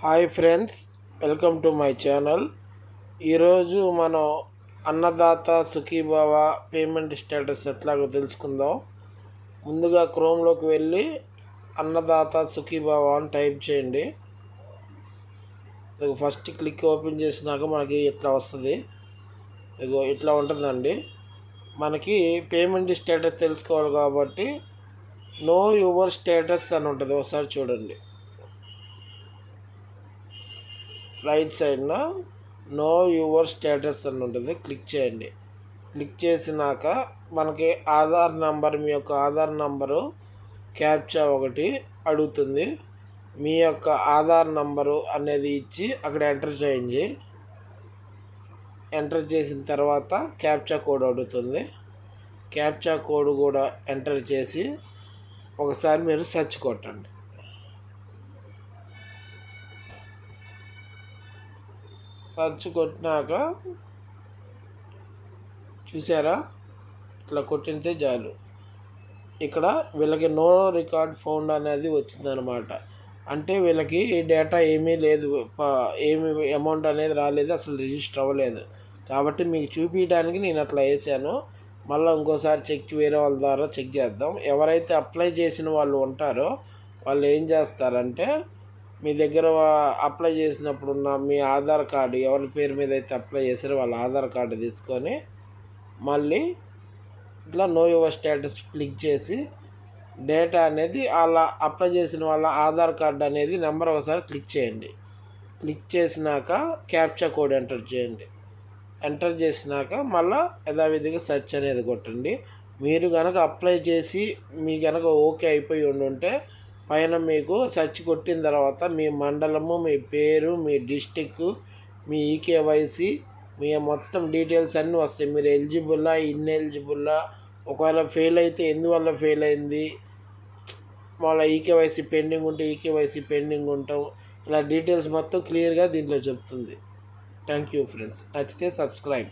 Hi friends, welcome to my channel. ఈరోజు మనం Annadata Sukhibhava payment status ఎట్లాగో తెలుసుకుందాం. ముందుగా క్రోమ్లోకి వెళ్ళి అన్నదాత సుఖీభావ అని టైప్ చేయండి. ఫస్ట్ క్లిక్ ఓపెన్ చేసినాక మనకి ఇట్లా వస్తుంది. ఇట్లా ఉంటుందండి. మనకి పేమెంట్ స్టేటస్ తెలుసుకోవాలి కాబట్టి నో యువర్ స్టేటస్ అని ఉంటుంది. ఒకసారి చూడండి. రైట్ సైడ్న నో యువర్ స్టేటస్ అని ఉంటుంది. క్లిక్ చేయండి. క్లిక్ చేసినాక మనకి ఆధార్ నంబర్, మీ యొక్క ఆధార్ నంబరు క్యాప్చా ఒకటి అడుగుతుంది. మీ యొక్క ఆధార్ నంబరు అనేది ఇచ్చి అక్కడ ఎంటర్ చేయండి. ఎంటర్ చేసిన తర్వాత క్యాప్చా కోడ్ అడుగుతుంది. క్యాప్చా కోడ్ కూడా ఎంటర్ చేసి ఒకసారి మీరు సెర్చ్ కొట్టండి. సర్చ్ కొట్టినాక చూసారా, ఇట్లా కొట్టితే చాలు. ఇక్కడ వీళ్ళకి నో రికార్డ్ ఫౌండ్ అనేది వచ్చిందనమాట. అంటే వీళ్ళకి డేటా ఏమీ లేదు, ఏమి అమౌంట్ అనేది రాలేదు, అసలు రిజిస్టర్ అవ్వలేదు. కాబట్టి మీకు చూపించడానికి నేను అట్లా వేసాను. మళ్ళీ ఇంకోసారి వేరే వాళ్ళ ద్వారా చెక్ చేద్దాం. ఎవరైతే అప్లై చేసిన వాళ్ళు ఉంటారో వాళ్ళు ఏం చేస్తారంటే, మీ దగ్గర అప్లై చేసినప్పుడు ఉన్న మీ ఆధార్ కార్డు, ఎవరి పేరు మీద అయితే అప్లై చేసారో వాళ్ళ ఆధార్ కార్డు తీసుకొని మళ్ళీ ఇట్లా నో యువర్ స్టేటస్ క్లిక్ చేసి డేటా అనేది అలా అప్లై చేసిన వాళ్ళ ఆధార్ కార్డు అనేది నెంబర్ ఒకసారి క్లిక్ చేయండి. క్లిక్ చేసినాక క్యాప్చా కోడ్ ఎంటర్ చేయండి. ఎంటర్ చేసినాక మళ్ళీ యథావిధిగా సెర్చ్ అనేది కొట్టండి. మీరు కనుక అప్లై చేసి మీ కనుక ఓకే అయిపోయి ఉండుంటే పైన మీకు సెర్చ్ కొట్టిన తర్వాత మీ మండలము, మీ పేరు, మీ డిస్టిక్, మీ ఈకేవైసీ, మీ మొత్తం డీటెయిల్స్ అన్నీ వస్తాయి. మీరు ఎలిజిబుల్లా, ఇన్ఎలిజిబుల్లా, ఒకవేళ ఫెయిల్ అయితే ఎందువల్ల ఫెయిల్ అయింది, మళ్ళీ ఈకేవైసీ పెండింగ్ ఉంటే ఈకేవైసీ పెండింగ్ ఉంటాం, ఇలా డీటెయిల్స్ మొత్తం క్లియర్గా దీంట్లో చెప్తుంది. Thank you friends. నచ్చితే సబ్స్క్రైబ్.